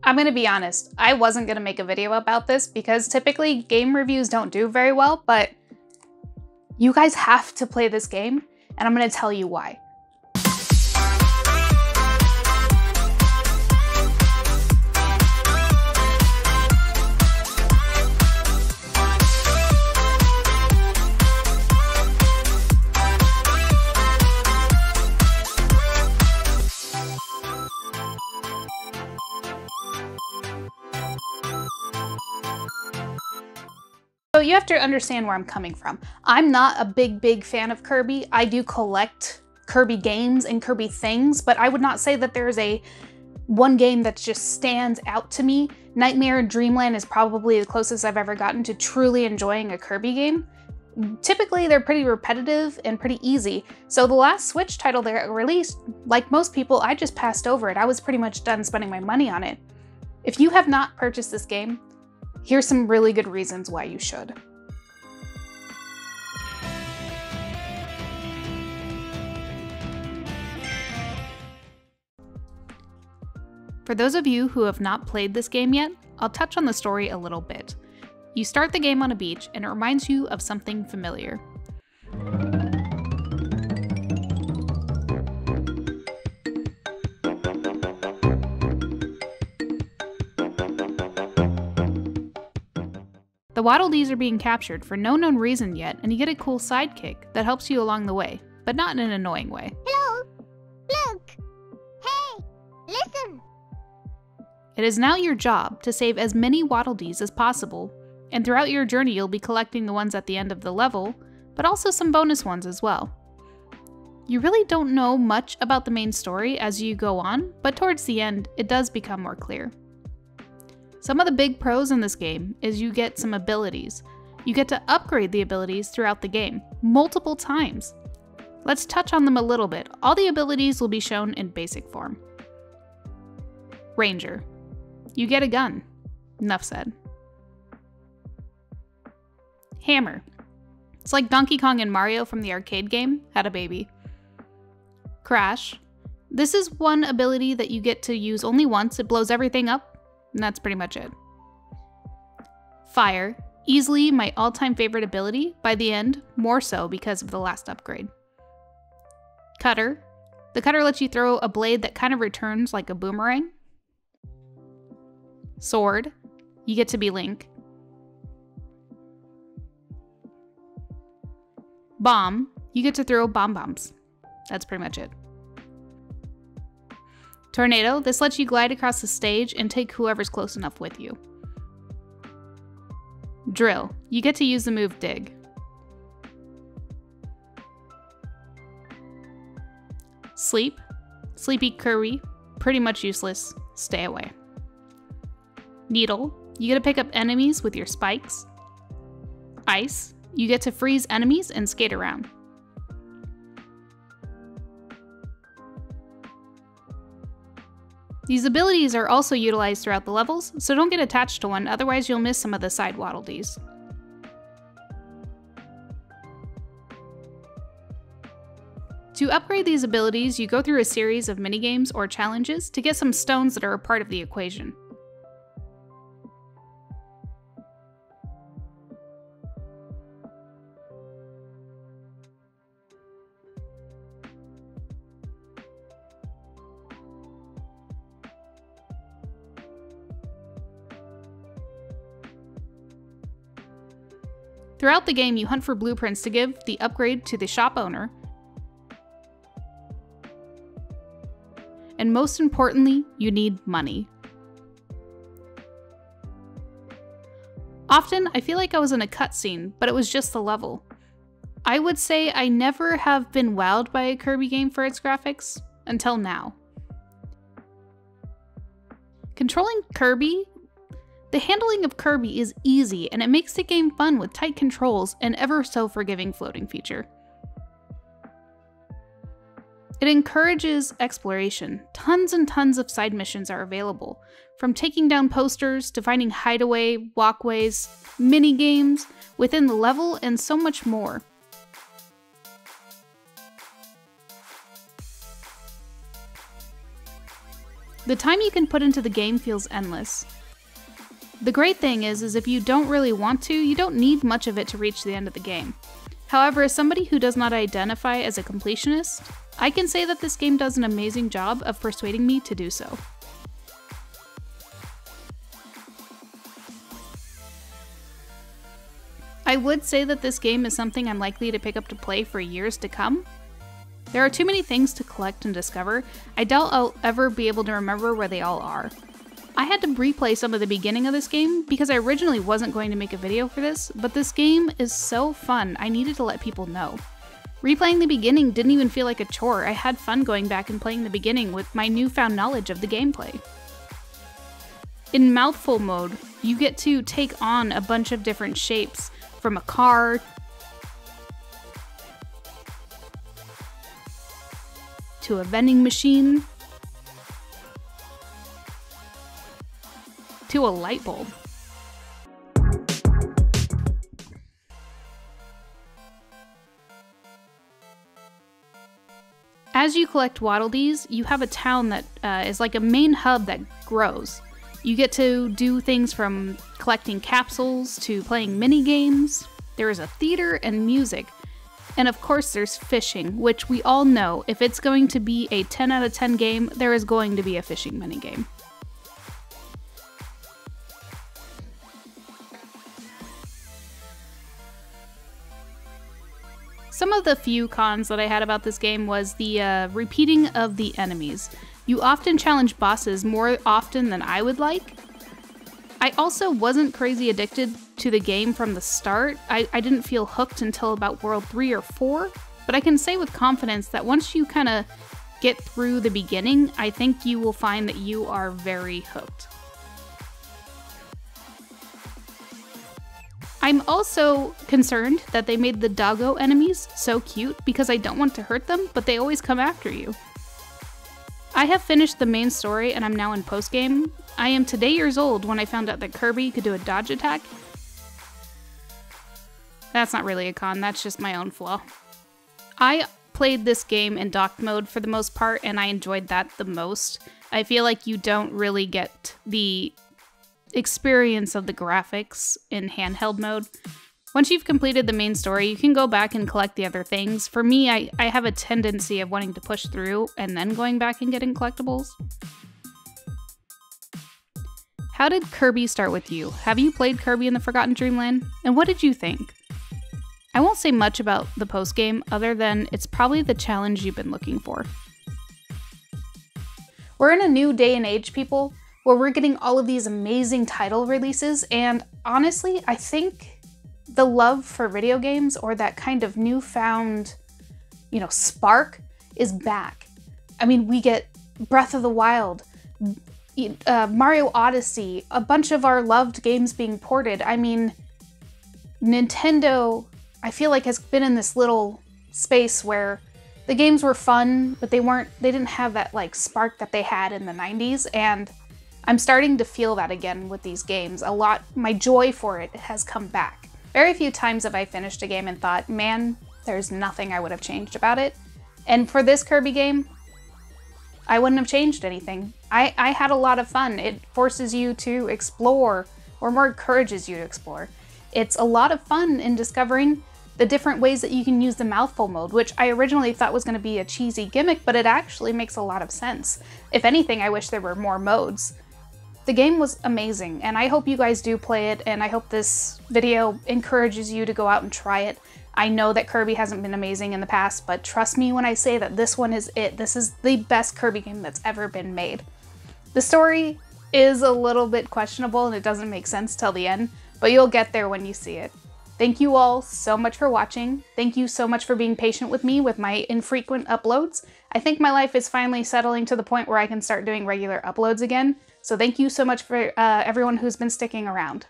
I'm gonna be honest, I wasn't gonna make a video about this because typically game reviews don't do very well, but you guys have to play this game, and I'm gonna tell you why. So you have to understand where I'm coming from. I'm not a big fan of Kirby. I do collect Kirby games and Kirby things, but I would not say that there's one game that just stands out to me. Nightmare and Dreamland is probably the closest I've ever gotten to truly enjoying a Kirby game. Typically, they're pretty repetitive and pretty easy. So the last Switch title they released, like most people, I just passed over it. I was pretty much done spending my money on it. If you have not purchased this game, here's some really good reasons why you should. For those of you who have not played this game yet, I'll touch on the story a little bit. You start the game on a beach and it reminds you of something familiar. The Waddle Dees are being captured for no known reason yet, and you get a cool sidekick that helps you along the way, but not in an annoying way. Hello! Look! Hey! Listen! It is now your job to save as many Waddle Dees as possible, and throughout your journey you'll be collecting the ones at the end of the level, but also some bonus ones as well. You really don't know much about the main story as you go on, but towards the end, it does become more clear. Some of the big pros in this game is you get some abilities. You get to upgrade the abilities throughout the game, multiple times. Let's touch on them a little bit. All the abilities will be shown in basic form. Ranger. You get a gun. Enough said. Hammer. It's like Donkey Kong and Mario from the arcade game had a baby. Crash. This is one ability that you get to use only once. It blows everything up. And that's pretty much it. Fire, easily my all-time favorite ability, by the end, more so because of the last upgrade. Cutter. The cutter lets you throw a blade that kind of returns like a boomerang. Sword. You get to be Link. Bomb. You get to throw bombs. That's pretty much it. Tornado, this lets you glide across the stage and take whoever's close enough with you. Drill, you get to use the move Dig. Sleep, Sleepy Kirby, pretty much useless, stay away. Needle, you get to pick up enemies with your spikes. Ice, you get to freeze enemies and skate around. These abilities are also utilized throughout the levels, so don't get attached to one, otherwise you'll miss some of the side Waddle Dees. To upgrade these abilities, you go through a series of minigames or challenges to get some stones that are a part of the equation. Throughout the game, you hunt for blueprints to give the upgrade to the shop owner. And most importantly, you need money. Often, I feel like I was in a cutscene, but it was just the level. I would say I never have been wowed by a Kirby game for its graphics, until now. Controlling Kirby, the handling of Kirby is easy and it makes the game fun with tight controls and ever so forgiving floating feature. It encourages exploration. Tons and tons of side missions are available, from taking down posters to finding hideaway, walkways, mini games within the level, and so much more. The time you can put into the game feels endless. The great thing is if you don't really want to, you don't need much of it to reach the end of the game. However, as somebody who does not identify as a completionist, I can say that this game does an amazing job of persuading me to do so. I would say that this game is something I'm likely to pick up to play for years to come. There are too many things to collect and discover. I doubt I'll ever be able to remember where they all are. I had to replay some of the beginning of this game because I originally wasn't going to make a video for this, but this game is so fun, I needed to let people know. Replaying the beginning didn't even feel like a chore. I had fun going back and playing the beginning with my newfound knowledge of the gameplay. In mouthful mode, you get to take on a bunch of different shapes, from a car to a vending machine to a light bulb. As you collect Waddle Dees, you have a town that is like a main hub that grows. You get to do things from collecting capsules to playing mini games. There is a theater and music. And of course there's fishing, which we all know if it's going to be a 10 out of 10 game, there is going to be a fishing minigame. Some of the few cons that I had about this game was the repeating of the enemies. You often challenge bosses more often than I would like. I also wasn't crazy addicted to the game from the start. I didn't feel hooked until about World 3 or 4, but I can say with confidence that once you kind of get through the beginning, I think you will find that you are very hooked. I'm also concerned that they made the doggo enemies so cute because I don't want to hurt them, but they always come after you. I have finished the main story and I'm now in post-game. I am today years old when I found out that Kirby could do a dodge attack. That's not really a con, that's just my own flaw. I played this game in docked mode for the most part and I enjoyed that the most. I feel like you don't really get the experience of the graphics in handheld mode. Once you've completed the main story, you can go back and collect the other things. For me, I have a tendency of wanting to push through and then going back and getting collectibles. How did Kirby start with you? Have you played Kirby in the Forgotten Dreamland? And what did you think? I won't say much about the post-game other than it's probably the challenge you've been looking for. We're in a new day and age, people, where we're getting all of these amazing title releases, and honestly, I think the love for video games, or that kind of newfound, spark, is back. I mean, we get Breath of the Wild, Mario Odyssey, a bunch of our loved games being ported. I mean, Nintendo, I feel like, has been in this little space where the games were fun, but they didn't have that spark that they had in the 90s, and I'm starting to feel that again with these games. A lot, my joy for it has come back. Very few times have I finished a game and thought, man, there's nothing I would have changed about it. And for this Kirby game, I wouldn't have changed anything. I had a lot of fun. It forces you to explore, or more encourages you to explore. It's a lot of fun in discovering the different ways that you can use the mouthful mode, which I originally thought was going to be a cheesy gimmick, but it actually makes a lot of sense. If anything, I wish there were more modes. The game was amazing, and I hope you guys do play it, and I hope this video encourages you to go out and try it. I know that Kirby hasn't been amazing in the past, but trust me when I say that this one is it. This is the best Kirby game that's ever been made. The story is a little bit questionable and it doesn't make sense till the end, but you'll get there when you see it. Thank you all so much for watching. Thank you so much for being patient with me with my infrequent uploads. I think my life is finally settling to the point where I can start doing regular uploads again. So thank you so much for everyone who's been sticking around.